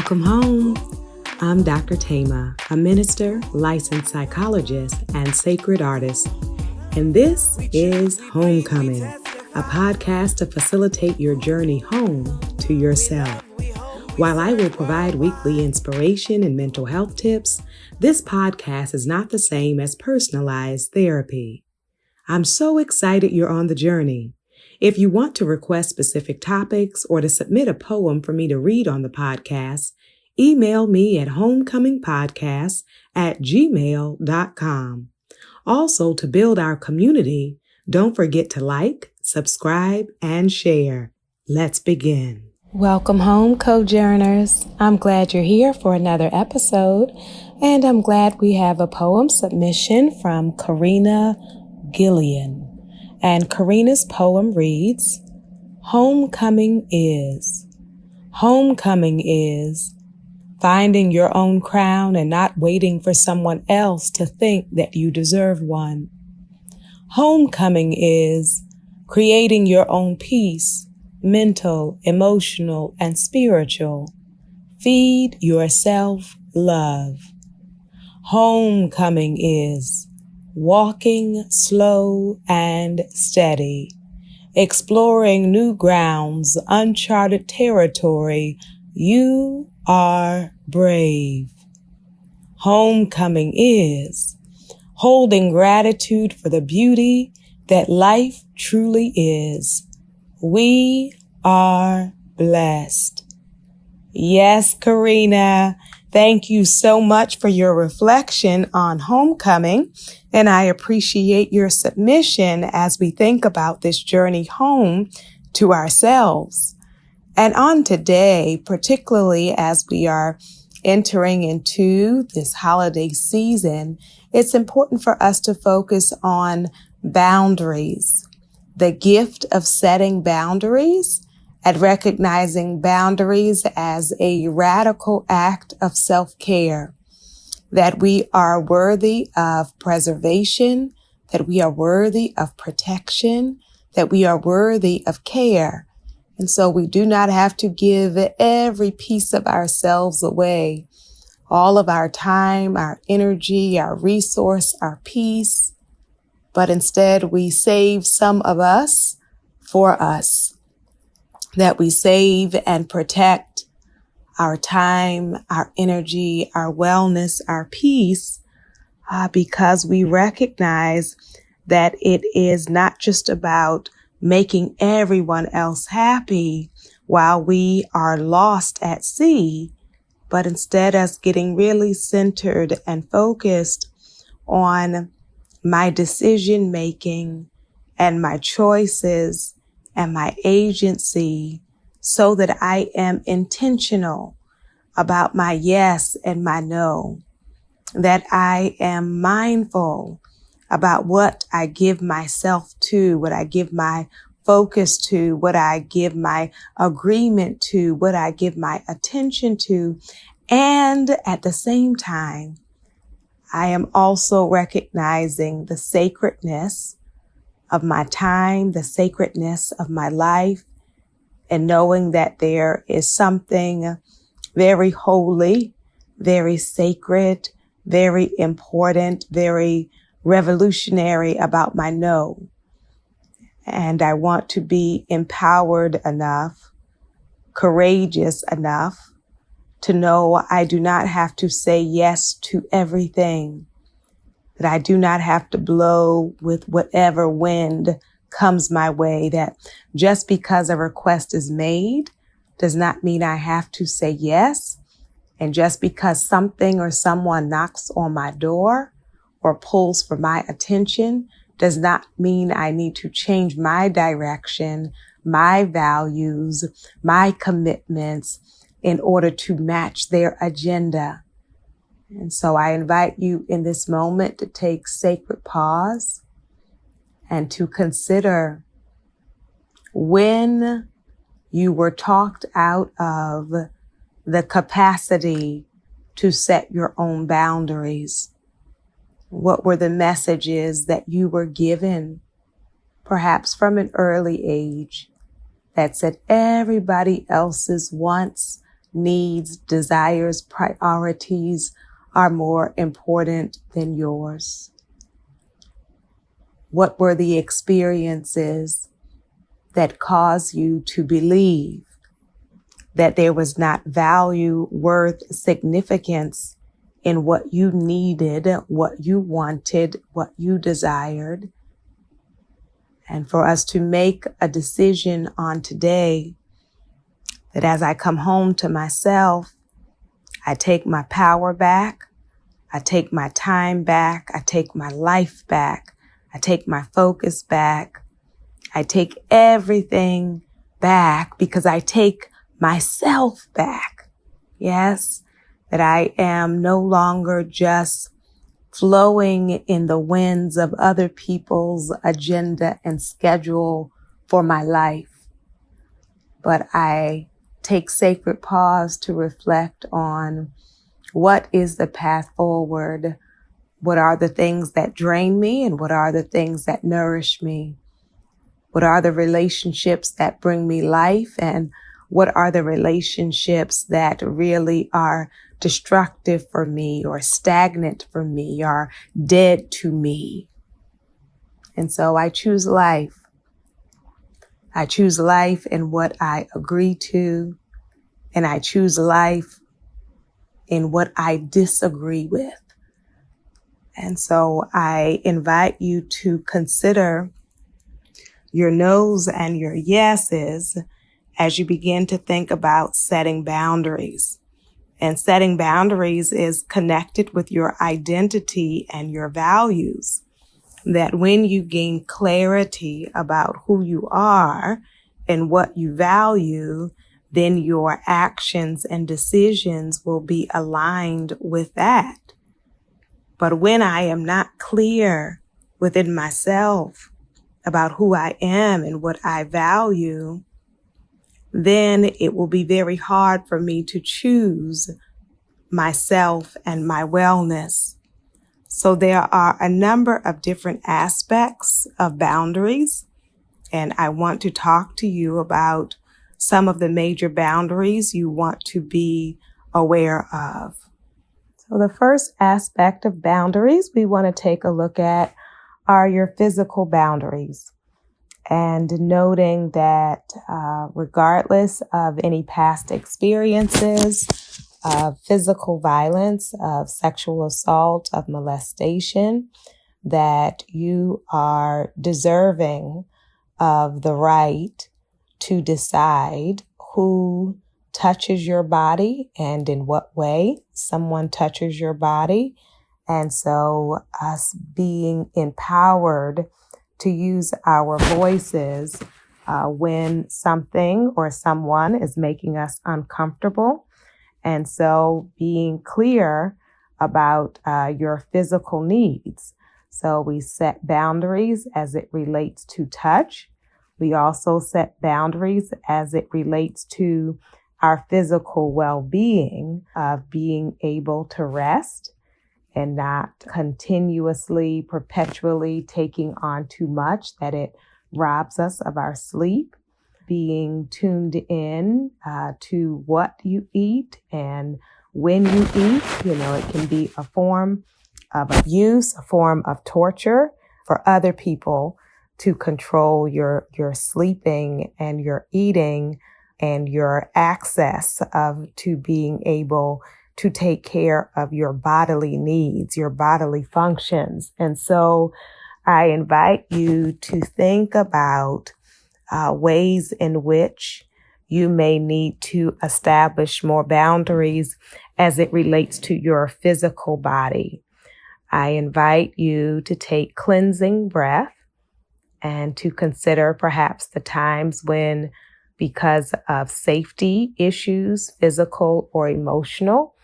Welcome home. I'm Dr.Thema, a minister, licensed psychologist, and sacred artist. And this is Homecoming, a podcast to facilitate your journey home to yourself. While I will provide weekly inspiration and mental health tips, this podcast is not the same as personalized therapy. I'm so excited you're on the journey. If you want to request specific topics or to submit a poem for me to read on the podcast, email me at homecomingpodcast@gmail.com. Also, to build our community, don't forget to like, subscribe, and share. Let's begin. Welcome home, co-journers. I'm glad you're here for another episode, and I'm glad we have a poem submission from Karina Gillian. And Karina's poem reads, Homecoming is finding your own crown and not waiting for someone else to think that you deserve one. Homecoming is creating your own peace, mental, emotional, and spiritual. Feed yourself love. Homecoming is walking slow and steady, exploring new grounds, uncharted territory. You are brave. Homecoming is holding gratitude for the beauty that life truly is. We are blessed. Yes, Karina, thank you so much for your reflection on homecoming, and I appreciate your submission as we think about this journey home to ourselves. And on today, particularly as we are entering into this holiday season, it's important for us to focus on boundaries, the gift of setting boundaries and recognizing boundaries as a radical act of self-care, that we are worthy of preservation, that we are worthy of protection, that we are worthy of care. And so we do not have to give every piece of ourselves away, all of our time, our energy, our resource, our peace, but instead we save some of us for us, that we save and protect our time, our energy, our wellness, our peace, because we recognize that it is not just about making everyone else happy while we are lost at sea, but instead us getting really centered and focused on my decision making and my choices and my agency, so that I am intentional about my yes and my no, that I am mindful about what I give myself to, what I give my focus to, what I give my agreement to, what I give my attention to. And at the same time, I am also recognizing the sacredness of my time, the sacredness of my life, and knowing that there is something very holy, very sacred, very important, very revolutionary about my no. And I want to be empowered enough, courageous enough to know I do not have to say yes to everything, that I do not have to blow with whatever wind comes my way, that just because a request is made does not mean I have to say yes. And just because something or someone knocks on my door or pulls for my attention does not mean I need to change my direction, my values, my commitments in order to match their agenda. And so I invite you in this moment to take sacred pause and to consider when you were talked out of the capacity to set your own boundaries. What were the messages that you were given, perhaps from an early age, that said everybody else's wants needs, desires, priorities are more important than yours? What were the experiences that caused you to believe that there was not value, worth, significance in what you needed, what you wanted, what you desired? And for us to make a decision on today that as I come home to myself, I take my power back, I take my time back, I take my life back, I take my focus back, I take everything back because I take myself back. Yes, that I am no longer just flowing in the winds of other people's agenda and schedule for my life, but I take sacred pause to reflect on what is the path forward, what are the things that drain me and what are the things that nourish me, what are the relationships that bring me life and what are the relationships that really are destructive for me or stagnant for me or dead to me. And so I choose life. I choose life in what I agree to, and I choose life in what I disagree with. And so I invite you to consider your no's and your yeses as you begin to think about setting boundaries. And setting boundaries is connected with your identity and your values. That when you gain clarity about who you are and what you value, then your actions and decisions will be aligned with that. But when I am not clear within myself about who I am and what I value, then it will be very hard for me to choose myself and my wellness. So there are a number of different aspects of boundaries, and I want to talk to you about some of the major boundaries you want to be aware of. So the first aspect of boundaries we want to take a look at are your physical boundaries. And noting that regardless of any past experiences of physical violence, of sexual assault, of molestation, that you are deserving of the right to decide who touches your body and in what way someone touches your body. And so us being empowered to use our voices when something or someone is making us uncomfortable. And so being clear about your physical needs. So we set boundaries as it relates to touch. We also set boundaries as it relates to our physical well-being of being able to rest and not continuously, perpetually taking on too much that it robs us of our sleep. Being tuned in to what you eat and when you eat. It can be a form of abuse, a form of torture for other people to control your sleeping and your eating and your access to being able to take care of your bodily needs, your bodily functions. And so I invite you to think about ways in which you may need to establish more boundaries as it relates to your physical body. I invite you to take cleansing breath and to consider perhaps the times when, because of safety issues, physical or emotional,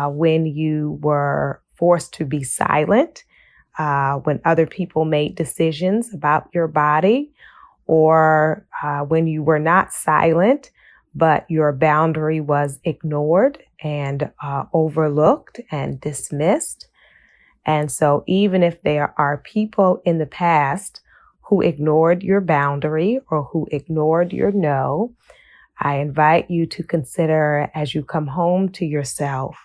when you were forced to be silent, when other people made decisions about your body, or when you were not silent, but your boundary was ignored and overlooked and dismissed. And so even if there are people in the past who ignored your boundary or who ignored your no, I invite you to consider, as you come home to yourself,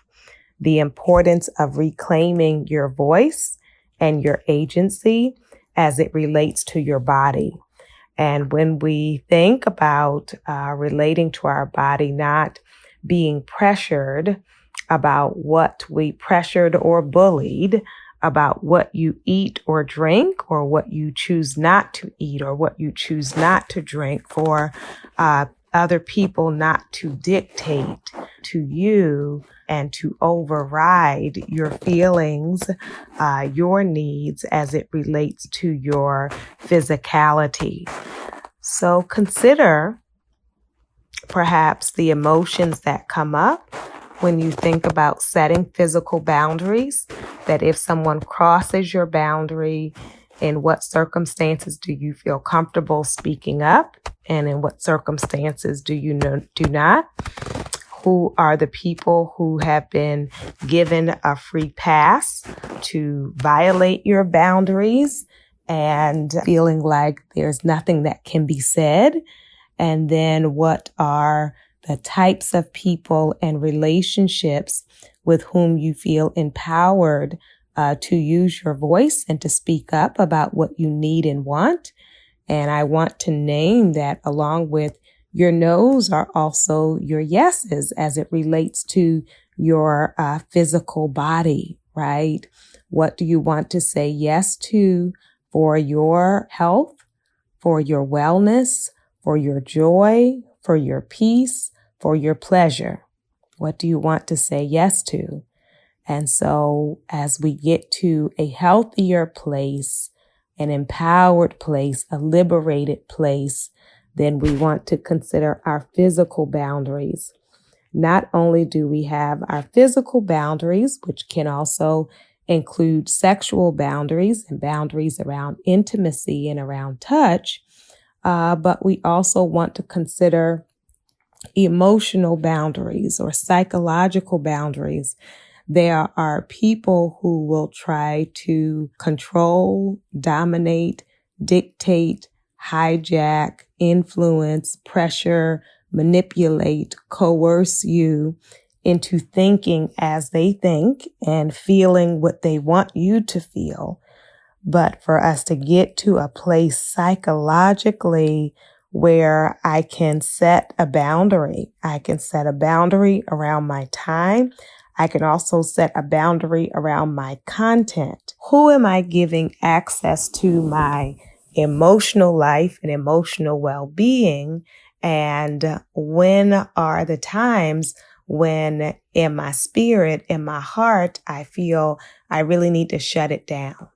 the importance of reclaiming your voice and your agency as it relates to your body. And when we think about relating to our body, not being pressured about what we pressured or bullied, about what you eat or drink, or what you choose not to eat, or what you choose not to drink, for other people not to dictate to you and to override your feelings, your needs as it relates to your physicality. So consider perhaps the emotions that come up when you think about setting physical boundaries, that if someone crosses your boundary, in what circumstances do you feel comfortable speaking up? And in what circumstances do you do not? Who are the people who have been given a free pass to violate your boundaries and feeling like there's nothing that can be said? And then what are the types of people and relationships with whom you feel empowered to use your voice and to speak up about what you need and want? And I want to name that along with your no's are also your yeses as it relates to your physical body, right? What do you want to say yes to for your health, for your wellness, for your joy, for your peace, for your pleasure? What do you want to say yes to? And so as we get to a healthier place, an empowered place, a liberated place, then we want to consider our physical boundaries. Not only do we have our physical boundaries, which can also include sexual boundaries and boundaries around intimacy and around touch, but we also want to consider emotional boundaries or psychological boundaries. There are people who will try to control, dominate, dictate, hijack, influence, pressure, manipulate, coerce you into thinking as they think and feeling what they want you to feel. But for us to get to a place psychologically where I can set a boundary, I can set a boundary around my time. I can also set a boundary around my content. Who am I giving access to my emotional life and emotional well-being? And when are the times when in my spirit, in my heart, I feel I really need to shut it down,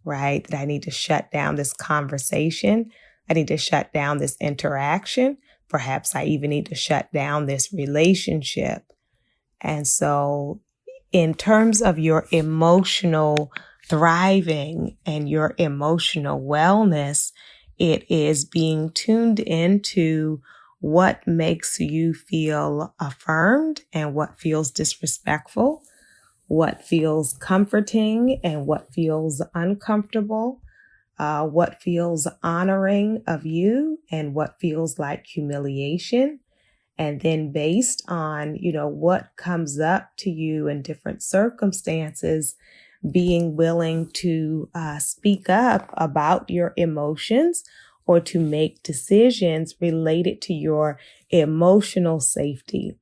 right? That I need to shut down this conversation. I need to shut down this interaction. Perhaps I even need to shut down this relationship. And so in terms of your emotional thriving and your emotional wellness, it is being tuned into what makes you feel affirmed and what feels disrespectful, what feels comforting and what feels uncomfortable, what feels honoring of you and what feels like humiliation. And then based on, what comes up to you in different circumstances, being willing to speak up about your emotions or to make decisions related to your emotional safety.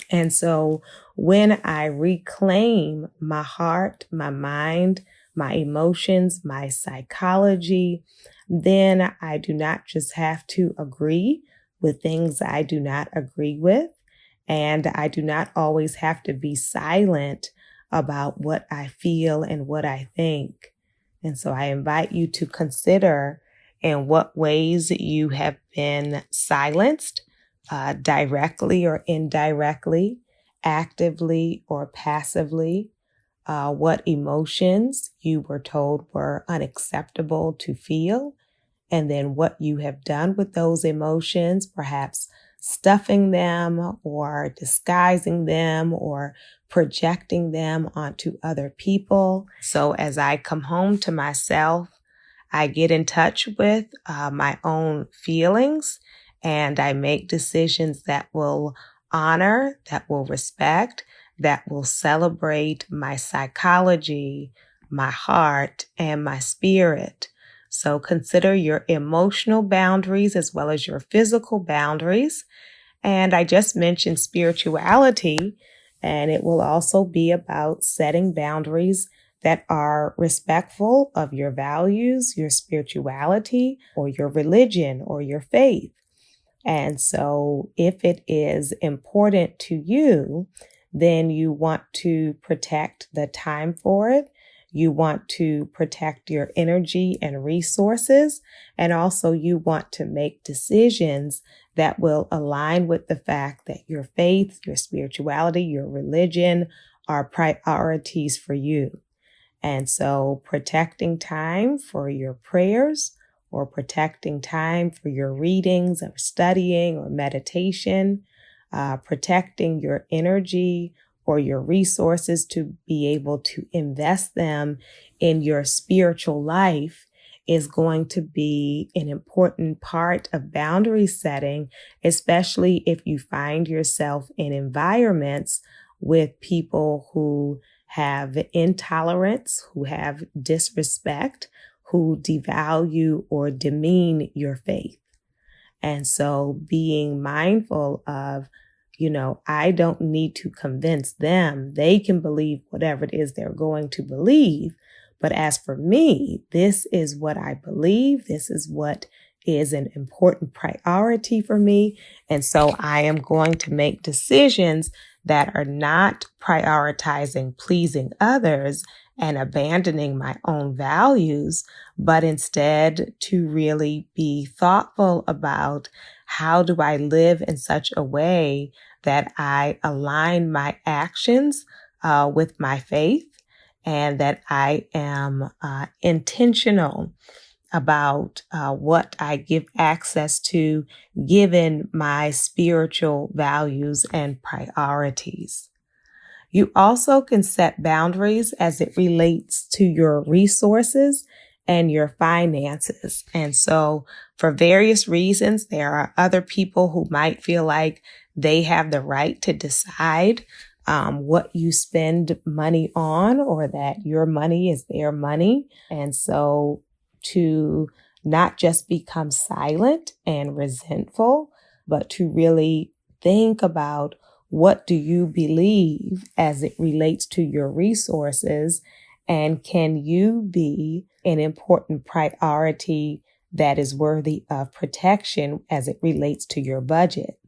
And so when I reclaim my heart, my mind, my emotions, my psychology, then I do not just have to agree with things I do not agree with. And I do not always have to be silent about what I feel and what I think. And so I invite you to consider in what ways you have been silenced, directly or indirectly, actively or passively, what emotions you were told were unacceptable to feel, and then what you have done with those emotions, perhaps stuffing them or disguising them or projecting them onto other people. So as I come home to myself, I get in touch with my own feelings and I make decisions that will honor, that will respect, that will celebrate my psychology, my heart, and my spirit. So consider your emotional boundaries as well as your physical boundaries. And I just mentioned spirituality, and it will also be about setting boundaries that are respectful of your values, your spirituality, or your religion, or your faith. And so if it is important to you, then you want to protect the time for it. You want to protect your energy and resources. And also you want to make decisions that will align with the fact that your faith, your spirituality, your religion are priorities for you. And so protecting time for your prayers, or protecting time for your readings or studying or meditation, protecting your energy or your resources to be able to invest them in your spiritual life is going to be an important part of boundary setting, especially if you find yourself in environments with people who have intolerance, who have disrespect, who devalue or demean your faith. And so being mindful of, I don't need to convince them. They can believe whatever it is they're going to believe. But as for me, this is what I believe. This is what is an important priority for me. And so I am going to make decisions that are not prioritizing pleasing others and abandoning my own values, but instead to really be thoughtful about how do I live in such a way that I align my actions with my faith, and that I am intentional about what I give access to given my spiritual values and priorities. You also can set boundaries as it relates to your resources and your finances. And so for various reasons, there are other people who might feel like they have the right to decide what you spend money on, or that your money is their money. And so to not just become silent and resentful, but to really think about, what do you believe as it relates to your resources? And can you be an important priority that is worthy of protection as it relates to your budget,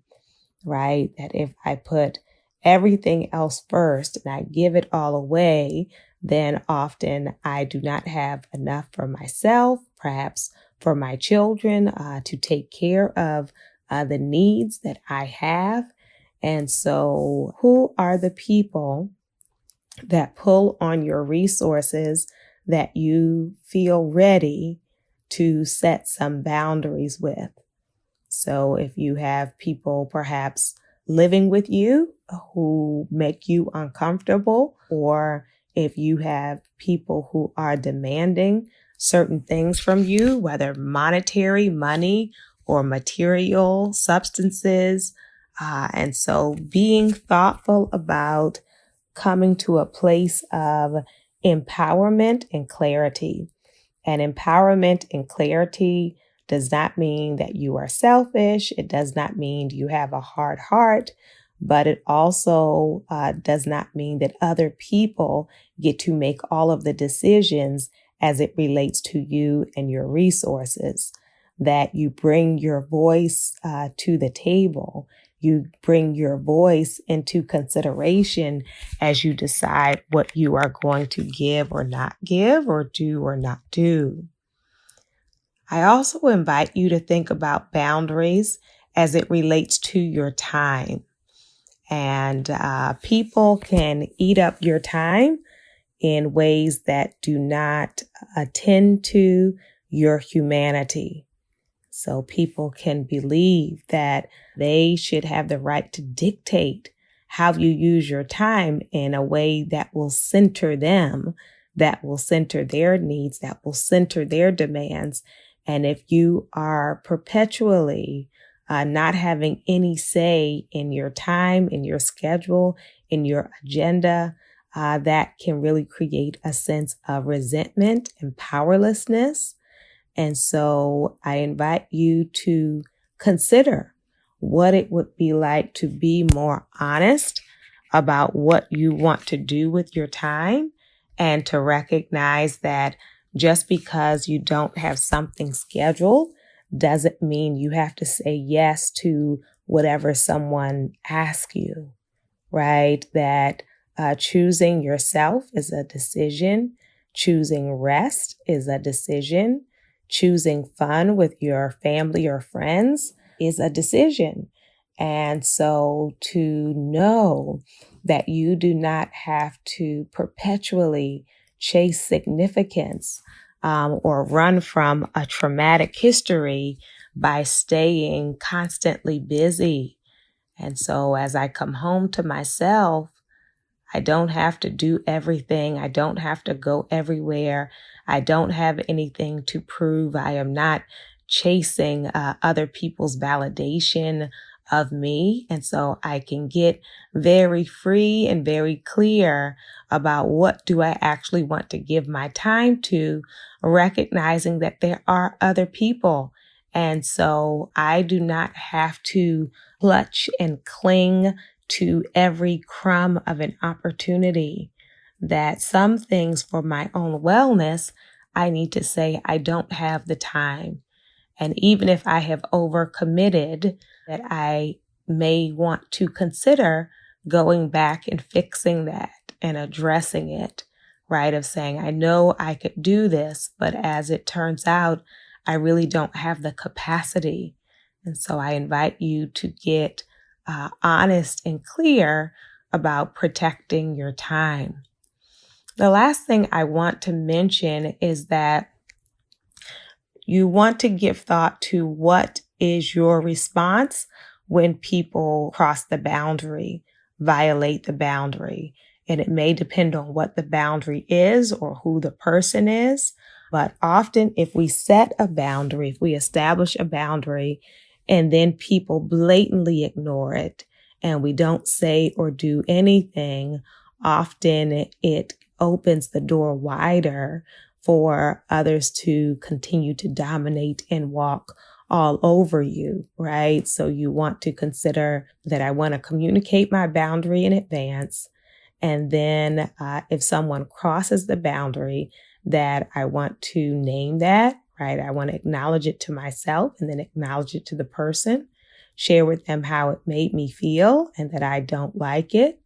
right? That if I put everything else first and I give it all away, then often I do not have enough for myself, perhaps for my children, to take care of the needs that I have. And so who are the people that pull on your resources that you feel ready to set some boundaries with? So if you have people perhaps living with you who make you uncomfortable, or if you have people who are demanding certain things from you, whether monetary, money, or material substances. And so being thoughtful about coming to a place of empowerment and clarity. And empowerment and clarity does not mean that you are selfish. It does not mean you have a hard heart, but it also does not mean that other people get to make all of the decisions as it relates to you and your resources. That you bring your voice to the table. You bring your voice into consideration as you decide what you are going to give or not give, or do or not do. I also invite you to think about boundaries as it relates to your time. And people can eat up your time in ways that do not attend to your humanity. So people can believe that they should have the right to dictate how you use your time in a way that will center them, that will center their needs, that will center their demands. And if you are perpetually not having any say in your time, in your schedule, in your agenda, that can really create a sense of resentment and powerlessness. And so I invite you to consider what it would be like to be more honest about what you want to do with your time, and to recognize that just because you don't have something scheduled doesn't mean you have to say yes to whatever someone asks you, right? That choosing yourself is a decision. Choosing rest is a decision. Choosing fun with your family or friends is a decision. And so to know that you do not have to perpetually chase significance or run from a traumatic history by staying constantly busy. And so as I come home to myself, I don't have to do everything. I don't have to go everywhere. I don't have anything to prove. I am not chasing other people's validation of me. And so I can get very free and very clear about what do I actually want to give my time to, recognizing that there are other people. And so I do not have to clutch and cling to every crumb of an opportunity. That some things for my own wellness, I need to say I don't have the time. And even if I have overcommitted, that I may want to consider going back and fixing that and addressing it, right? Of saying, I know I could do this, but as it turns out, I really don't have the capacity. And so I invite you to get honest and clear about protecting your time. The last thing I want to mention is that you want to give thought to what is your response when people cross the boundary, violate the boundary. And it may depend on what the boundary is or who the person is. But often if we set a boundary, if we establish a boundary, and then people blatantly ignore it, and we don't say or do anything, often it opens the door wider for others to continue to dominate and walk all over you, right? So you want to consider that I want to communicate my boundary in advance. And then if someone crosses the boundary, that I want to name that, right? I want to acknowledge it to myself and then acknowledge it to the person, share with them how it made me feel and that I don't like it,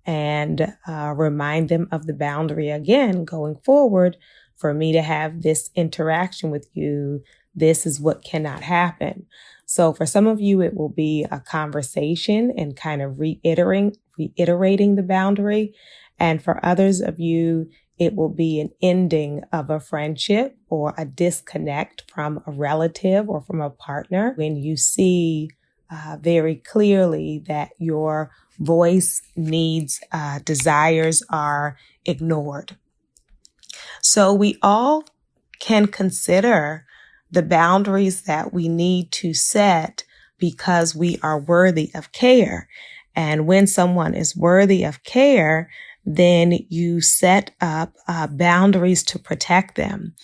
and remind them of the boundary again going forward. For me to have this interaction with you, this is what cannot happen. So for some of you, it will be a conversation and kind of reiterating the boundary. And for others of you, it will be an ending of a friendship or a disconnect from a relative or from a partner when you see very clearly that your voice, needs, desires are ignored. So we all can consider the boundaries that we need to set because we are worthy of care. And when someone is worthy of care, then you set up boundaries to protect them.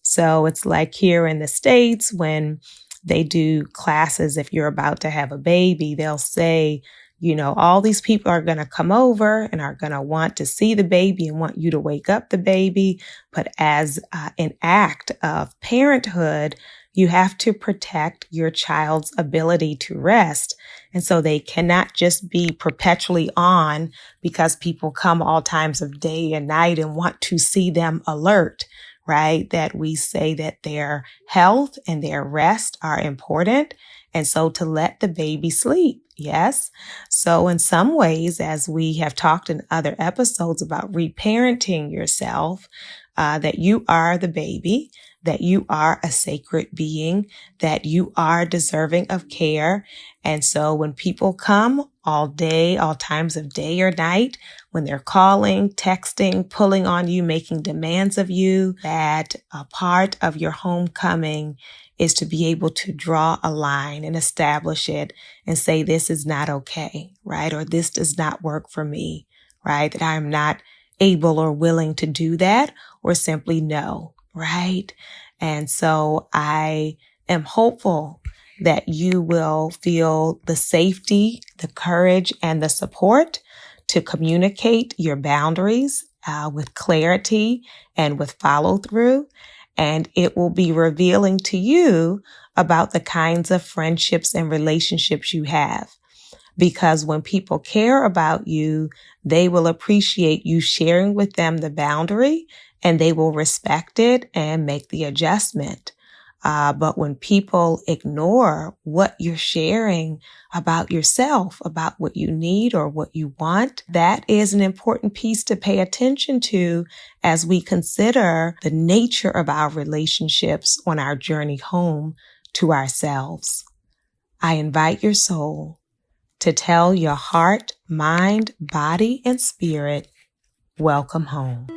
So it's like here in the States, when they do classes, if you're about to have a baby, they'll say, you know, all these people are going to come over and are going to want to see the baby and want you to wake up the baby. But as an act of parenthood, you have to protect your child's ability to rest. And so they cannot just be perpetually on because people come all times of day and night and want to see them alert, right? That we say that their health and their rest are important. And so to let the baby sleep. Yes. So in some ways, as we have talked in other episodes about reparenting yourself, that you are the baby, that you are a sacred being, that you are deserving of care. And so when people come all day, all times of day or night, when they're calling, texting, pulling on you, making demands of you, that a part of your homecoming is to be able to draw a line and establish it and say, this is not okay, right? Or this does not work for me, right? That I am not able or willing to do that, or simply no, right? And so I am hopeful that you will feel the safety, the courage, and the support to communicate your boundaries with clarity and with follow through. And it will be revealing to you about the kinds of friendships and relationships you have. Because when people care about you, they will appreciate you sharing with them the boundary, and they will respect it and make the adjustment. But when people ignore what you're sharing about yourself, about what you need or what you want, that is an important piece to pay attention to as we consider the nature of our relationships on our journey home to ourselves. I invite your soul to tell your heart, mind, body, and spirit, welcome home.